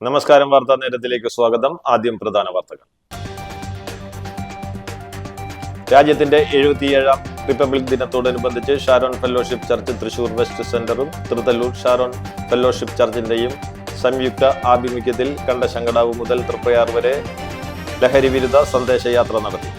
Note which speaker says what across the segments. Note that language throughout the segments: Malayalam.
Speaker 1: നമസ്കാരം. വാർത്താ നേരത്തിലേക്ക് സ്വാഗതം. ആദ്യം പ്രധാന വാർത്തകൾ. രാജ്യത്തിന്റെ 77ാം റിപ്പബ്ലിക് ദിനത്തോടനുബന്ധിച്ച് Sharon fellowship church Thrissur west സെന്ററും തൃത്തല്ലൂർ ഷാരോൺ ഫെലോഷിപ്പ് ചർച്ചിന്റെയും സംയുക്ത ആഭിമുഖ്യത്തിൽ കണ്ടശങ്കടാവ് മുതൽ തൃപ്രയാർ വരെ ലഹരി വിരുദ്ധ സന്ദേശയാത്ര നടത്തി.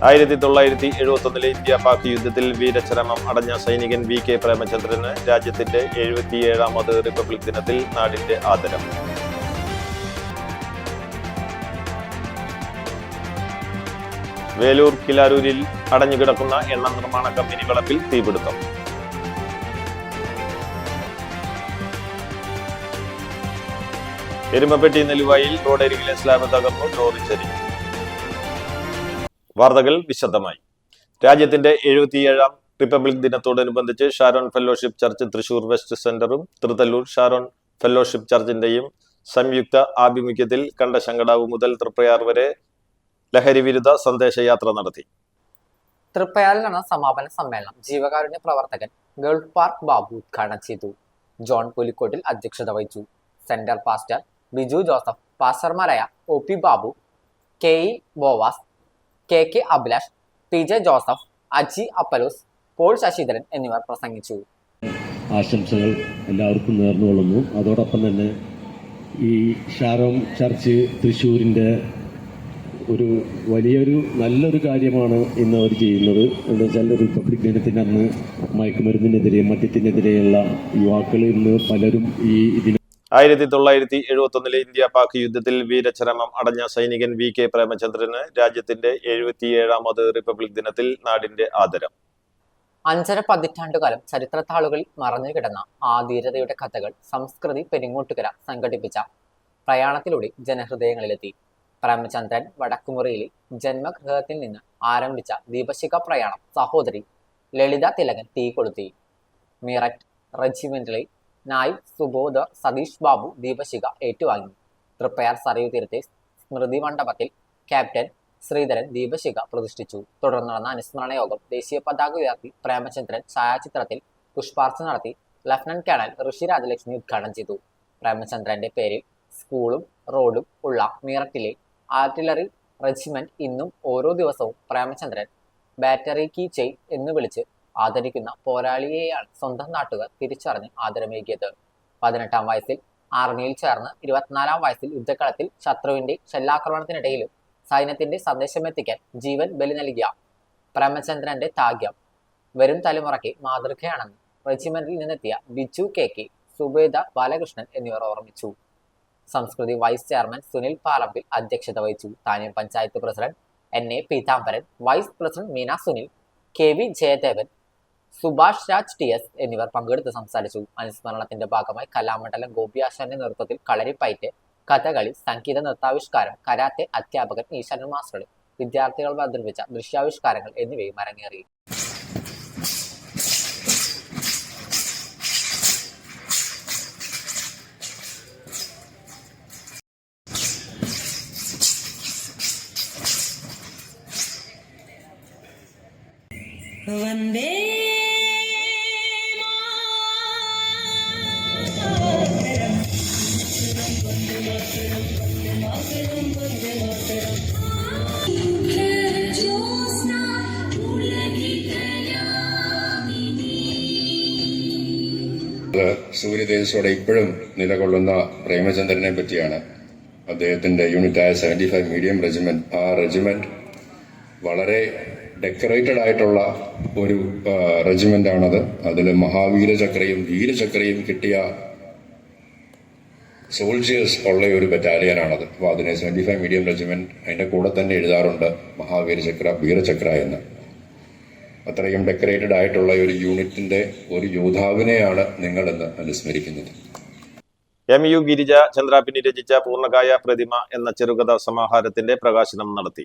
Speaker 1: 1971 ഇന്ത്യ പാക് യുദ്ധത്തിൽ വീരചരമം അടഞ്ഞ സൈനികൻ VK പ്രേമചന്ദ്രന് രാജ്യത്തിന്റെ 77ാമത് റിപ്പബ്ലിക് ദിനത്തിൽ നാടിന്റെ ആദരം. വേലൂർ കിലാരൂരിൽ അടഞ്ഞുകിടക്കുന്ന എണ്ണ നിർമ്മാണ കമ്പനി വളപ്പിൽ തീപിടുത്തം. എരുമപ്പെട്ടി നെല്ലുവായിൽ റോഡരികിലെ സ്ലാബ് തകർന്നു, ലോറി ചരിഞ്ഞു. വാർത്തകൾ വിശദമായി. രാജ്യത്തിന്റെ 77ാം റിപ്പബ്ലിക് ദിനത്തോടനുബന്ധിച്ച് Sharon fellowship church Thrissur west സെന്ററും തൃത്തല്ലൂർ ഷാരോൺ ഫെലോഷിപ്പ് ചർച്ചിന്റെയും സംയുക്ത ആഭിമുഖ്യത്തിൽ കണ്ടശങ്കടാവ് മുതൽ തൃപ്രയാർ വരെ ലഹരി വിരുദ്ധ സന്ദേശയാത്ര നടത്തി.
Speaker 2: തൃപ്പയാറിൽ നടന്ന സമാപന സമ്മേളനം ജീവകാരുണ്യ പ്രവർത്തകൻ ഗൾഫ് പാർക്ക് ബാബു ഉദ്ഘാടനം ചെയ്തു. ജോൺ പുലിക്കോട്ടിൽ അധ്യക്ഷത വഹിച്ചു. സെന്റർ പാസ്റ്റർ ബിജു ജോസഫ്, പാസ്റ്റർമാരായ OP Babu, KE Boaz, KK Abhilash, PJ Joseph, Aji അപ്പലൂസ്, പോൾ ശശിധരൻ എന്നിവർ പ്രസംഗിച്ചു.
Speaker 3: ആശംസകൾ എല്ലാവർക്കും നേർന്നുകൊള്ളുന്നു. അതോടൊപ്പം തന്നെ ഈ ഷാരോൺ ചർച്ച് തൃശ്ശൂരിൻ്റെ ഒരു വലിയൊരു നല്ലൊരു കാര്യമാണ് ഇന്ന് അവർ ചെയ്യുന്നത്. എന്താ വെച്ചാൽ റിപ്പബ്ലിക് ദിനത്തിൻ്റെ അന്ന് മയക്കുമരുന്നിനെതിരെ മദ്യത്തിനെതിരെയുള്ള യുവാക്കൾ ഇന്ന് പലരും ഈ ഇതിന്
Speaker 1: 1971 ഇന്ത്യ പാക് യുദ്ധത്തിൽ വീരചരമം അടഞ്ഞ സൈനികൻ VK പ്രേമചന്ദ്രന് രാജ്യത്തിന്റെ 77ാമത് റിപ്പബ്ലിക് ദിനത്തിൽ നാടിന്റെ ആദരം.
Speaker 2: 5.5 പതിറ്റാണ്ടുകാലം ചരിത്രത്താളുകളിൽ മറഞ്ഞു കിടന്ന ആ ധീരതയുടെ കഥകൾ സംസ്കൃതി പെരിങ്ങോട്ടുകര സംഘടിപ്പിച്ച പ്രയാണത്തിലൂടെ ജനഹൃദയങ്ങളിലെത്തി. പ്രേമചന്ദ്രൻ വടക്കുമുറിയിലെ ജന്മഗൃഹത്തിൽ നിന്ന് ആരംഭിച്ച ദീപശിഖ പ്രയാണം സഹോദരി ലളിത തിലകൻ തീ കൊളുത്തി. മീററ്റ് റെജിമെന്റിലെ നായിബ് സുബോധർ സതീഷ് ബാബു ദീപശിഖ ഏറ്റുവാങ്ങി. തൃപ്പയാർ സരയൂ തീരത്തെ സ്മൃതി മണ്ഡപത്തിൽ ക്യാപ്റ്റൻ ശ്രീധരൻ ദീപശിഖ പ്രതിഷ്ഠിച്ചു. തുടർന്ന് നടന്ന അനുസ്മരണ യോഗം ദേശീയ പതാക ഉയർത്തി പ്രേമചന്ദ്രൻ ഛായാചിത്രത്തിൽ പുഷ്പാർച്ചന നടത്തി ലഫ്റ്റനന്റ് കേണൽ ഋഷി രാജലക്ഷ്മി ഉദ്ഘാടനം ചെയ്തു. പ്രേമചന്ദ്രന്റെ പേരിൽ സ്കൂളും റോഡും ഉള്ള മീററ്റിലെ ആർട്ടിലറി റെജിമെന്റ് ഇന്നും ഓരോ ദിവസവും പ്രേമചന്ദ്രൻ ബാറ്ററി കീ ചെയിൻ എന്ന് വിളിച്ച് ആദരിക്കുന്ന പോരാളിയെയാണ് സ്വന്തം നാട്ടുകാർ തിരിച്ചറിഞ്ഞ് ആദരമേകിയത്. 18ാം വയസ്സിൽ ആർമിയിൽ ചേർന്ന് 24ാം വയസ്സിൽ യുദ്ധക്കളത്തിൽ ശത്രുവിന്റെ ഷെല്ലാക്രമണത്തിനിടയിലും സൈന്യത്തിന്റെ സന്ദേശമെത്തിക്കാൻ ജീവൻ ബലി നൽകിയ പ്രേമചന്ദ്രന്റെ ത്യാഗം വരും തലമുറയ്ക്ക് മാതൃകയാണെന്ന് റെജിമെന്റിൽ നിന്നെത്തിയ ബിജു KK, സുബേദ ബാലകൃഷ്ണൻ എന്നിവർ ഓർമ്മിച്ചു. സംസ്കൃതി വൈസ് ചെയർമാൻ സുനിൽ പാലമ്പിൽ അധ്യക്ഷത വഹിച്ചു. Tanur panchayat president NA Peethambaran, vice president Meena Sunil, KV Jayadevan, Subhash Raj TS എന്നിവർ പങ്കെടുത്ത് സംസാരിച്ചു. അനുസ്മരണത്തിന്റെ ഭാഗമായി കലാമണ്ഡലം ഗോപിയാശാന്റെ നേതൃത്വത്തിൽ കളരിപ്പയറ്റ്, കഥകളി, സംഗീത നൃത്താവിഷ്കാരം, കരാത്തെ അധ്യാപകൻ ഈശ്വരൻ മാസ്റ്റർ, വിദ്യാർത്ഥികൾ അവതരിപ്പിച്ച ദൃശ്യാവിഷ്കാരങ്ങൾ എന്നിവയും അരങ്ങേറി.
Speaker 4: വന്ദേ
Speaker 5: സൂര്യതേജസ്സോടെ ഇപ്പോഴും നിലകൊള്ളുന്ന പ്രേമചന്ദ്രനെ പറ്റിയാണ്. അദ്ദേഹത്തിന്റെ യൂണിറ്റായ 75 മീഡിയം റെജിമെന്റ്, ആ റെജിമെന്റ് വളരെ ഡെക്കറേറ്റഡ് ആയിട്ടുള്ള ഒരു റെജിമെന്റ് ആണത്. അതിൽ മഹാവീരചക്രയും വീരചക്രയും കിട്ടിയ സോൾജിയേഴ്സ് ഉള്ള ഒരു ബറ്റാലിയനാണത്. അപ്പോൾ അതിനെ 75 മീഡിയം റെജിമെന്റ് അതിന്റെ കൂടെ തന്നെ എഴുതാറുണ്ട് മഹാവീരചക്ര, വീരചക്ര എന്ന്. അത്രയും ഡെക്കറേറ്റഡ് ആയിട്ടുള്ള ഒരു യൂണിറ്റിന്റെ ഒരു യോദ്ധാവിനെയാണ് നിങ്ങളെന്ന് അനുസ്മരിക്കുന്നത്.
Speaker 1: MU ഗിരിജ ചന്ദ്രാപിന്നി രചിച്ച പൂർണ്ണകായ പ്രതിമ എന്ന ചെറുകഥാ സമാഹാരത്തിന്റെ പ്രകാശനം നടത്തി.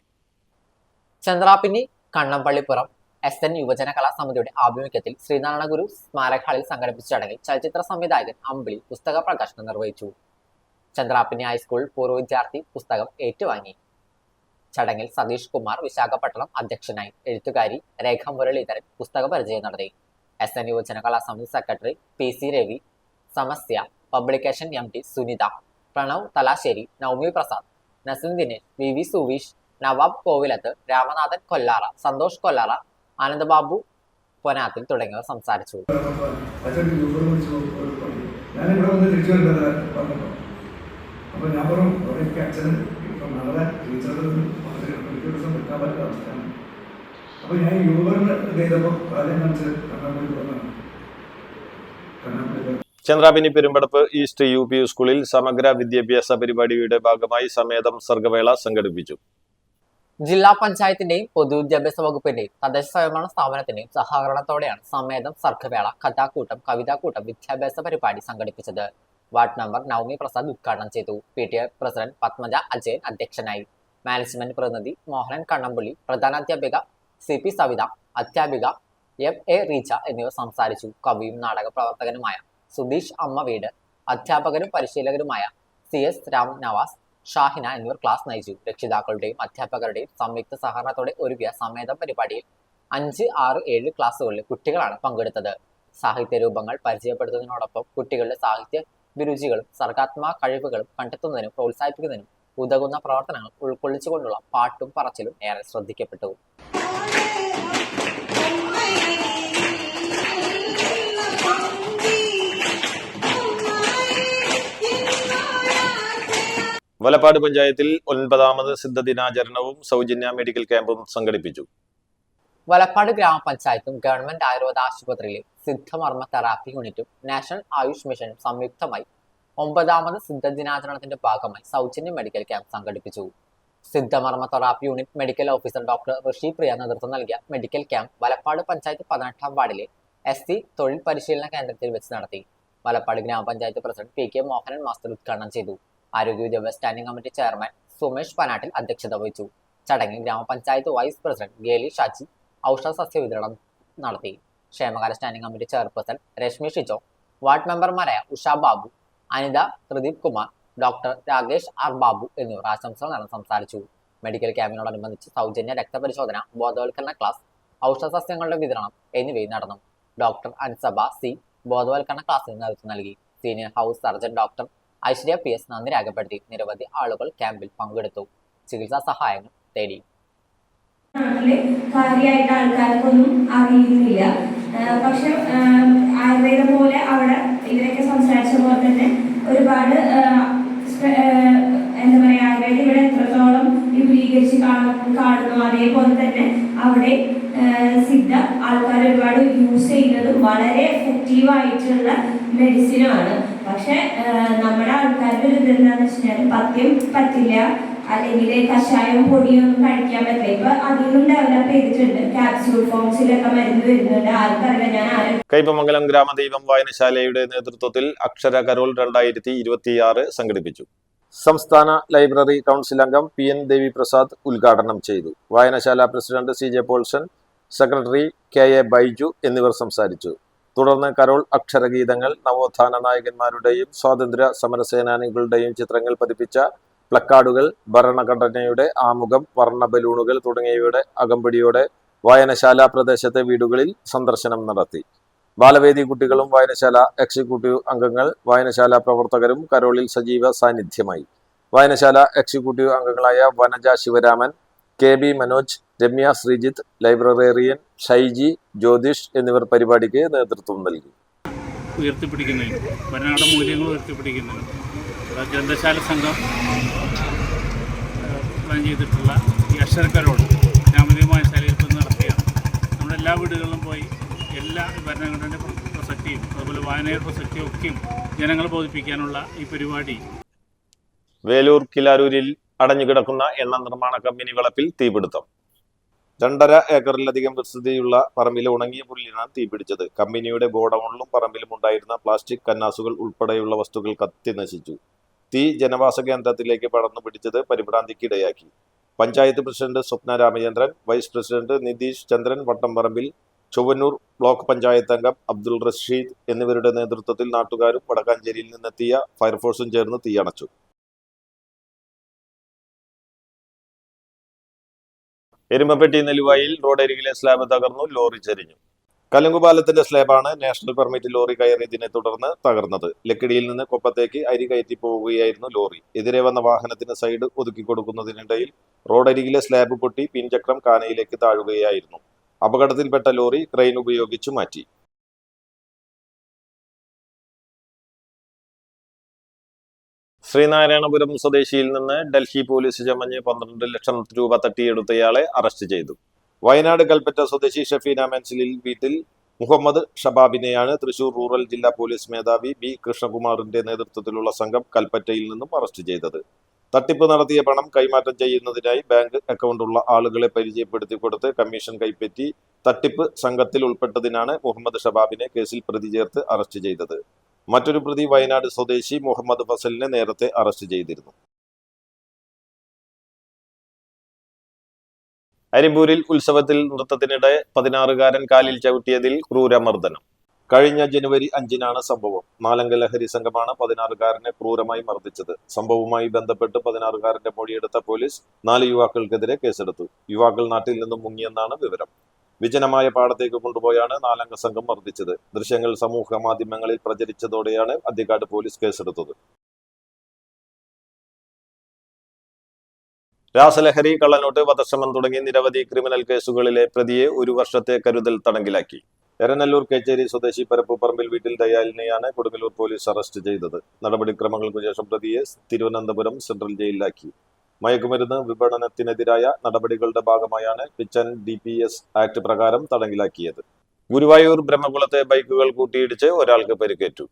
Speaker 2: ചന്ദ്രാപിന്നി കണ്ണമ്പള്ളിപ്പുറം SN യുവജന കലാ സമിതിയുടെ ആഭിമുഖ്യത്തിൽ ശ്രീനാരായണ ഗുരു സ്മാരക ഹാളിൽ സംഘടിപ്പിച്ച ചടങ്ങിൽ ചലച്ചിത്ര സംവിധായകൻ അമ്പിളി പുസ്തക പ്രകാശനം നിർവഹിച്ചു. ചന്ദ്രാപിന്നി ഹൈസ്കൂൾ പൂർവ്വ വിദ്യാർത്ഥി പുസ്തകം ഏറ്റുവാങ്ങി. ചടങ്ങിൽ സതീഷ് കുമാർ വിശാഖപട്ടണം അധ്യക്ഷനായി. എഴുത്തുകാരി രേഖ മുരളീധരൻ പുസ്തക പരിചയം നടത്തി. SN യുവജന കലാസമിതി secretary PC Ravi, Samasya publication MD Sunitha, Pranav Thalassery, Navami Prasad, Nasin Dinesh, VV Suveesh, Nawab Kovilath, Ramanathan Kollara, Santhosh Kollara, Anandababu Ponathil തുടങ്ങിയവർ സംസാരിച്ചു.
Speaker 4: ഞാനിവിടെ വന്ന് തിരിച്ചു വന്നപ്പോൾ അപ്പോൾ ഞാൻ പറഞ്ഞു എനിക്ക് അച്ഛന് ഇപ്പം നാളെ ടീച്ചറിൽ ഒരു ദിവസം നിൽക്കാൻ പറ്റാത്ത അവസ്ഥയാണ്. അപ്പോൾ ഞാൻ യൂബറിന് ചെയ്തപ്പോൾ കാര്യം കാണിച്ച് കണ്ണാമ്പള്ളി വന്നതാണ്.
Speaker 1: ചന്ദ്രാപിനി പെരുമ്പടപ്പ് ഈസ്റ്റ് UP സ്കൂളിൽ സമഗ്ര വിദ്യാഭ്യാസ പരിപാടിയുടെ ഭാഗമായി സമേതം സർഗവേള സംഘടിപ്പിച്ചു.
Speaker 2: ജില്ലാ പഞ്ചായത്തിന്റെയും പൊതുവിദ്യാഭ്യാസ വകുപ്പിന്റെയും തദ്ദേശ സ്വയംഭരണ സ്ഥാപനത്തിന്റെയും സഹകരണത്തോടെയാണ് സമേതം സർഗവേള, കഥാക്കൂട്ടം, കവിതാക്കൂട്ടം വിദ്യാഭ്യാസ പരിപാടി സംഘടിപ്പിച്ചത്. വാർഡ് മെമ്പർ നവമി പ്രസാദ് ഉദ്ഘാടനം ചെയ്തു. PTA പ്രസിഡന്റ് പത്മജ അജയൻ അധ്യക്ഷനായി. മാനേജ്മെന്റ് പ്രതിനിധി മോഹനൻ കണ്ണമ്പുള്ളി, പ്രധാനാധ്യാപിക CP സവിത, അധ്യാപിക FA റീച്ച എന്നിവർ സംസാരിച്ചു. കവിയും നാടക പ്രവർത്തകനുമായ സുധീഷ് അമ്മവീട്, അധ്യാപകരും പരിശീലകരുമായ CS രാം നവാസ്, ഷാഹിന എന്നിവർ ക്ലാസ് നയിച്ചു. രക്ഷിതാക്കളുടെയും അധ്യാപകരുടെയും സംയുക്ത സഹകരണത്തോടെ ഒരുക്കിയ സമേതം പരിപാടിയിൽ 5, 6, 7 ക്ലാസ്സുകളിലെ കുട്ടികളാണ് പങ്കെടുത്തത്. സാഹിത്യ രൂപങ്ങൾ പരിചയപ്പെടുത്തുന്നതിനോടൊപ്പം കുട്ടികളുടെ സാഹിത്യ അഭിരുചികളും സർഗാത്മക കഴിവുകളും കണ്ടെത്തുന്നതിനും പ്രോത്സാഹിപ്പിക്കുന്നതിനും ഉതകുന്ന പ്രവർത്തനങ്ങൾ ഉൾക്കൊള്ളിച്ചുകൊണ്ടുള്ള പാട്ടും പറച്ചിലും ഏറെ ശ്രദ്ധിക്കപ്പെട്ടു.
Speaker 1: വലപ്പാട് പഞ്ചായത്തിൽ 9ാമത് സിദ്ധദിനാചരണവും സൗജന്യ മെഡിക്കൽ ക്യാമ്പും സംഘടിപ്പിച്ചു.
Speaker 2: വലപ്പാട് ഗ്രാമപഞ്ചായത്തും ഗവൺമെന്റ് ആയുർവേദ ആശുപത്രിയിലെ സിദ്ധമർമ്മ തെറാപ്പി യൂണിറ്റും നാഷണൽ ആയുഷ് മിഷനും സംയുക്തമായി 9ാമത് സിദ്ധദിനാചരണത്തിന്റെ ഭാഗമായി സൗജന്യ മെഡിക്കൽ ക്യാമ്പ് സംഘടിപ്പിച്ചു. Siddhamarma therapy unit medical officer doctor Rishi Priya നേതൃത്വം നൽകിയ മെഡിക്കൽ ക്യാമ്പ് വലപ്പാട് പഞ്ചായത്ത് 18ാം വാർഡിലെ SC തൊഴിൽ പരിശീലന കേന്ദ്രത്തിൽ വെച്ച് നടത്തി. വലപ്പാട് ഗ്രാമപഞ്ചായത്ത് പ്രസിഡന്റ് PK മോഹനൻ മാസ്റ്റർ ഉദ്ഘാടനം ചെയ്തു. ആരോഗ്യ വിദ്യാഭ്യാസ standing committee chairman Sumesh Panattil അധ്യക്ഷത വഹിച്ചു. ചടങ്ങിൽ ഗ്രാമപഞ്ചായത്ത് വൈസ് പ്രസിഡന്റ് ഗേലി ഷാജി ഔഷധ സസ്യ വിതരണം നടത്തി. ക്ഷേമകാര്യ standing committee chairperson Reshmi Shijo, ward മെമ്പർമാരായ ഉഷ ബാബു, അനിത, പ്രദീപ് കുമാർ, ഡോക്ടർ രാകേഷ് R ബാബു എന്നിവർ ആശംസകൾ നടന്ന് സംസാരിച്ചു. മെഡിക്കൽ ക്യാമ്പിനോടനുബന്ധിച്ച് സൗജന്യ രക്തപരിശോധന, ബോധവൽക്കരണ ക്ലാസ്, ഔഷധ സസ്യങ്ങളുടെ വിതരണം എന്നിവയും നടന്നു. ഡോക്ടർ അൻസബ C ബോധവൽക്കരണ ക്ലാസ്സിന് നേതൃത്വം നൽകി. Senior house surgeon doctor Aishwarya PS നന്ദി രേഖപ്പെടുത്തി. നിരവധി ആളുകൾ ക്യാമ്പിൽ പങ്കെടുത്തു. ചികിത്സാ സഹായങ്ങൾ തേടി.
Speaker 6: കാര്യമായിട്ട് ആൾക്കാർക്കൊന്നും അറിയുന്നില്ല. പക്ഷെ ആയുർവേദം പോലെ അവിടെ ഇവരൊക്കെ സംസാരിച്ച പോലെ തന്നെ ഒരുപാട് എന്താ പറയുക, ആയുർവേദം ഇവിടെ എത്രത്തോളം വിപുലീകരിച്ച് കാണുന്നു അതേപോലെ തന്നെ അവിടെ സിദ്ധ ആൾക്കാർ ഒരുപാട് യൂസ് ചെയ്യുന്നതും വളരെ എഫക്റ്റീവായിട്ടുള്ള മെഡിസിനാണ്. പക്ഷെ നമ്മുടെ ആൾക്കാരുടെ ഒരു ഇതെന്താണെന്ന് വെച്ചാൽ പഥ്യം പറ്റില്ല, അല്ലെങ്കിൽ കഷായം പൊടിയൊന്നും കഴിക്കാൻ പറ്റില്ല. ഇപ്പൊ അധികം ഡെവലപ്പ് ചെയ്തിട്ടുണ്ട്. ക്യാപ്സ്യൂൾ ഫോംസിലൊക്കെ മരുന്ന് വരുന്നുണ്ട്. ആർക്കറിയില്ല. ഞാൻ ആരും
Speaker 1: കയ്പമംഗലം ഗ്രാമദൈവം വായനശാലയുടെ നേതൃത്വത്തിൽ അക്ഷര കരോൾ 2026 സംഘടിപ്പിച്ചു. സംസ്ഥാന ലൈബ്രറി കൗൺസിൽ അംഗം PN ദേവി പ്രസാദ് ഉദ്ഘാടനം ചെയ്തു. വായനശാല president CJ Paulson, secretary KA Baiju എന്നിവർ സംസാരിച്ചു. തുടർന്ന് കരോൾ അക്ഷരഗീതങ്ങൾ, നവോത്ഥാന നായകന്മാരുടെയും സ്വാതന്ത്ര്യ സമരസേനാനികളുടെയും ചിത്രങ്ങൾ പതിപ്പിച്ച പ്ലക്കാർഡുകൾ, ഭരണഘടനയുടെ ആമുഖം, വർണ്ണ ബലൂണുകൾ തുടങ്ങിയവയുടെ അകമ്പടിയോടെ വായനശാല പ്രദേശത്തെ വീടുകളിൽ സന്ദർശനം നടത്തി. ബാലവേദി കുട്ടികളും വായനശാല എക്സിക്യൂട്ടീവ് അംഗങ്ങൾ, വായനശാല പ്രവർത്തകരും കരോളിൽ സജീവ സാന്നിധ്യമായി. വായനശാല എക്സിക്യൂട്ടീവ് അംഗങ്ങളായ വനജ ശിവരാമൻ, KB മനോജ്, രമ്യ ശ്രീജിത്ത്, ലൈബ്രറിയൻ ഷൈജി, ജ്യോതിഷ് എന്നിവർ പരിപാടിക്ക് നേതൃത്വം നൽകി.
Speaker 7: ഉയർത്തിപ്പിടിക്കുന്നതിനും ഭരണഘടന മൂല്യങ്ങൾ ഉയർത്തിപ്പിടിക്കുന്നതിനും ഗ്രന്ഥശാല സംഘം പ്ലാൻ ചെയ്തിട്ടുള്ള ഈ അക്ഷരക്കരോൾ ഗ്രാമീണ വായനശാലയിൽ ഇപ്പോൾ നടത്തിയാണ്. നമ്മുടെ എല്ലാ വീടുകളിലും പോയി എല്ലാ ഭരണഘടനയുടെ പ്രസക്തിയും അതുപോലെ വായനയുടെ പ്രസക്തിയും ഒക്കെയും ജനങ്ങളെ ബോധിപ്പിക്കാനുള്ള ഈ പരിപാടി.
Speaker 1: വേലൂർ കിലാരൂരിൽ അടഞ്ഞുകിടക്കുന്ന എണ്ണ നിർമ്മാണ കമ്പനി വളപ്പിൽ തീപിടുത്തം. 2.5 ഏക്കറിലധികം വിസ്തൃതിയുള്ള പറമ്പിൽ ഉണങ്ങിയ പുല്ലിനാണ് തീപിടിച്ചത്. കമ്പനിയുടെ ഗോഡൌണിലും പറമ്പിലും ഉണ്ടായിരുന്ന പ്ലാസ്റ്റിക് കന്നാസുകൾ ഉൾപ്പെടെയുള്ള വസ്തുക്കൾ കത്തി നശിച്ചു. തീ ജനവാസ കേന്ദ്രത്തിലേക്ക് പടർന്നു പിടിച്ചത് പരിഭ്രാന്തിക്കിടയാക്കി. പഞ്ചായത്ത് പ്രസിഡന്റ് സ്വപ്ന രാമചന്ദ്രൻ, വൈസ് പ്രസിഡന്റ് നിതീഷ് ചന്ദ്രൻ വട്ടംപറമ്പിൽ, ചൊവ്വന്നൂർ ബ്ലോക്ക് പഞ്ചായത്ത് അംഗം അബ്ദുൾ റഷീദ് എന്നിവരുടെ നേതൃത്വത്തിൽ നാട്ടുകാരും വടക്കാഞ്ചേരിയിൽ നിന്നെത്തിയ ഫയർഫോഴ്സും ചേർന്ന് തീയണച്ചു. എരുമപ്പെട്ടി നെല്ലുവായിൽ റോഡരികിലെ സ്ലാബ് തകർന്നു, ലോറി ചരിഞ്ഞു. കലുങ്കുപാലത്തിന്റെ സ്ലാബാണ് നാഷണൽ പെർമിറ്റ് ലോറി കയറിയതിനെ തുടർന്ന് തകർന്നത്. ലക്കിടിയിൽ നിന്ന് കൊപ്പത്തേക്ക് അരി കയറ്റി പോവുകയായിരുന്നു ലോറി. എതിരെ വന്ന വാഹനത്തിന് സൈഡ് ഒതുക്കി കൊടുക്കുന്നതിനിടയിൽ റോഡരികിലെ സ്ലാബ് പൊട്ടി പിൻചക്രം കാനയിലേക്ക് താഴുകയായിരുന്നു. അപകടത്തിൽപ്പെട്ട ലോറി ക്രെയിൻ ഉപയോഗിച്ചു മാറ്റി. ശ്രീനാരായണപുരം സ്വദേശിയിൽ നിന്ന് ഡൽഹി പോലീസ് ചമഞ്ഞ് 12 ലക്ഷം രൂപ തട്ടിയെടുത്തയാളെ അറസ്റ്റ് ചെയ്തു. വയനാട് കൽപ്പറ്റ സ്വദേശി ഷഫീന മൻസിലിൽ വീട്ടിൽ മുഹമ്മദ് ഷബാബിനെയാണ് തൃശൂർ റൂറൽ ജില്ലാ പോലീസ് മേധാവി ബി കൃഷ്ണകുമാറിന്റെ നേതൃത്വത്തിലുള്ള സംഘം കൽപ്പറ്റയിൽ നിന്നും അറസ്റ്റ് ചെയ്തത്. തട്ടിപ്പ് നടത്തിയ പണം കൈമാറ്റം ചെയ്യുന്നതിനായി ബാങ്ക് അക്കൗണ്ടുള്ള ആളുകളെ പരിചയപ്പെടുത്തി കൊടുത്ത് കമ്മീഷൻ കൈപ്പറ്റി തട്ടിപ്പ് സംഘത്തിൽ ഉൾപ്പെട്ടതിനാണ് മുഹമ്മദ് ഷബാബിനെ കേസിൽ പ്രതി ചേർത്ത് അറസ്റ്റ് ചെയ്തത്. മറ്റൊരു പ്രതി വയനാട് സ്വദേശി മുഹമ്മദ് ഫസലിനെ നേരത്തെ അറസ്റ്റ് ചെയ്തിരുന്നു. അരിമ്പൂരിൽ ഉത്സവത്തിൽ നൃത്തത്തിനിടെ 16-കാരൻ കാലിൽ ചവിട്ടിയതിൽ ക്രൂരമർദ്ദനം. കഴിഞ്ഞ ജനുവരി 5-നാണ് സംഭവം. നാലംഗ ലഹരി സംഘമാണ് 16-കാരനെ ക്രൂരമായി മർദ്ദിച്ചത്. സംഭവവുമായി ബന്ധപ്പെട്ട് 16-കാരന്റെ മൊഴിയെടുത്ത പോലീസ് 4 യുവാക്കൾക്കെതിരെ കേസെടുത്തു. യുവാക്കൾ നാട്ടിൽ നിന്നും മുങ്ങിയെന്നാണ് വിവരം. വിജനമായ പാടത്തേക്ക് കൊണ്ടുപോയാണ് 4-അംഗ സംഘം മർദ്ദിച്ചത്. ദൃശ്യങ്ങൾ സമൂഹ മാധ്യമങ്ങളിൽ പ്രചരിച്ചതോടെയാണ് അന്തിക്കാട് പോലീസ് കേസെടുത്തത്. രാസലഹരി, കള്ളനോട്ട്, വധശ്രമം തുടങ്ങി നിരവധി ക്രിമിനൽ കേസുകളിലെ പ്രതിയെ 1 വർഷത്തെ കരുതൽ തടങ്കിലാക്കി. എരനല്ലൂർ കേച്ചേരി സ്വദേശി പരപ്പുപറമ്പിൽ വീട്ടിൽ ദയാലിനെയാണ് കൊടുങ്ങല്ലൂർ പോലീസ് അറസ്റ്റ് ചെയ്തത്. നടപടിക്രമങ്ങൾക്കു ശേഷം പ്രതിയെ തിരുവനന്തപുരം സെൻട്രൽ ജയിലിലാക്കി. മയക്കുമരുന്ന് വിപണനത്തിനെതിരായ നടപടികളുടെ ഭാഗമായാണ് പിച്ചൻ DPS ആക്ട് പ്രകാരം തടങ്കിലാക്കിയത്. ഗുരുവായൂർ ബ്രഹ്മകുളത്തെ ബൈക്കുകൾ കൂട്ടിയിടിച്ച് ഒരാൾക്ക് പരിക്കേറ്റു.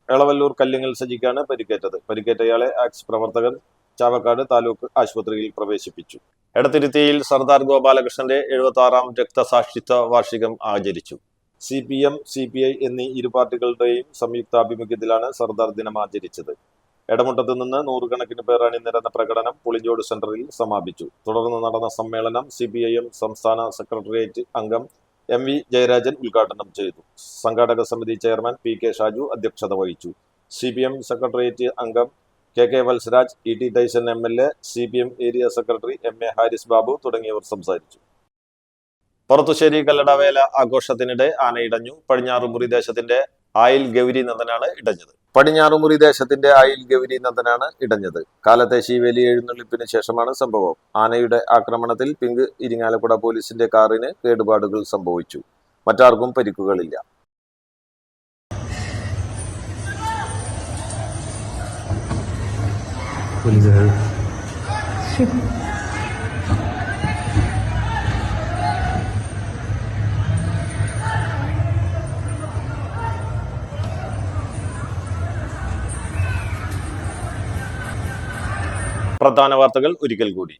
Speaker 1: എളവല്ലൂർ കല്ലിങ്ങൽ സജിക്കാണ് പരിക്കേറ്റത്. പരിക്കേറ്റയാളെ ആക്സ് പ്രവർത്തകർ ചാവക്കാട് താലൂക്ക് ആശുപത്രിയിൽ പ്രവേശിപ്പിച്ചു. എടത്തിരുത്തിയിൽ സർദാർ ഗോപാലകൃഷ്ണന്റെ 76-ാം രക്തസാക്ഷിത്വ വാർഷികം ആചരിച്ചു. CPM, CPI എന്നീ ഇരു പാർട്ടികളുടെയും സംയുക്താഭിമുഖ്യത്തിലാണ് സർദാർ ദിനം ആചരിച്ചത്. എടമുട്ടത്ത് നിന്ന് 100 കണക്കിന് പേർ അണിനിരന്ന പ്രകടനം പുളിഞ്ചോട് സെന്ററിൽ സമാപിച്ചു. തുടർന്ന് നടന്ന സമ്മേളനം CPIM സംസ്ഥാന സെക്രട്ടേറിയറ്റ് അംഗം MV ജയരാജൻ ഉദ്ഘാടനം ചെയ്തു. സംഘാടക സമിതി ചെയർമാൻ PK ഷാജു അധ്യക്ഷത വഹിച്ചു. CPM സെക്രട്ടേറിയറ്റ് അംഗം KK Valsaraj, ET Taison MLA, CPM area secretary MA Haris Babu തുടങ്ങിയവർ സംസാരിച്ചു. പുറത്തുശ്ശേരി കല്ലടവേല ആഘോഷത്തിനിടെ ആനയിടഞ്ഞു. പടിഞ്ഞാറുമുറി ദേശത്തിന്റെ ആയിൽ ഗൗരി നന്ദനാണ് ഇടഞ്ഞത്. കാലത്തെ ശീവേലി എഴുന്നള്ളിപ്പിന് ശേഷമാണ് സംഭവം. ആനയുടെ ആക്രമണത്തിൽ പിങ്ക് ഇരിങ്ങാലക്കുട പോലീസിന്റെ കാറിന് കേടുപാടുകൾ സംഭവിച്ചു. മറ്റാർക്കും പരിക്കുകളില്ല. പ്രധാന വാർത്തകൾ ഒരിക്കൽ കൂടി.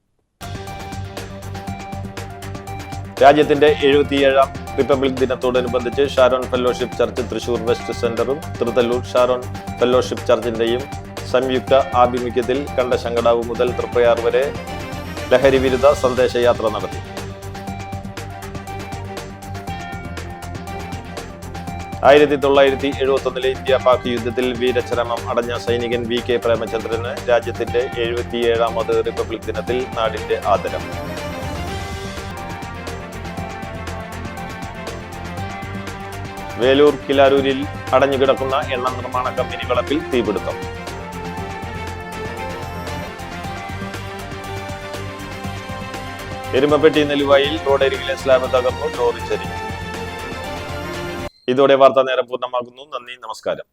Speaker 1: രാജ്യത്തിന്റെ 77-ാം റിപ്പബ്ലിക് ദിനത്തോടനുബന്ധിച്ച് Sharon fellowship church Thrissur west സെന്ററും തൃതല്ലൂർ ഷാരോൺ ഫെലോഷിപ്പ് ചർച്ചിന്റെയും സംയുക്ത ആഭിമുഖ്യത്തിൽ കണ്ടശങ്കടാവ് മുതൽ തൃപ്രയാർ വരെ ലഹരി വിരുദ്ധ സന്ദേശയാത്ര നടത്തി. ഇന്ത്യ പാക് യുദ്ധത്തിൽ വീരചരമം അടഞ്ഞ സൈനികൻ VK പ്രേമചന്ദ്രന് രാജ്യത്തിന്റെ 77-ാമത് റിപ്പബ്ലിക് ദിനത്തിൽ നാടിന്റെ ആദരം. വേലൂർ കിലാരൂരിൽ അടഞ്ഞുകിടക്കുന്ന എണ്ണ നിർമ്മാണ കമ്പനി വളപ്പിൽ തീപിടുത്തം. എരുമപ്പെട്ടി നെല്ലുവായിൽ റോഡരികിലെ സ്ലാബ് തകർന്നു, ലോറി ചരിഞ്ഞു. ഇതോടെ വാർത്താ നേരം പൂർണ്ണമാകുന്നു. നന്ദി, നമസ്കാരം.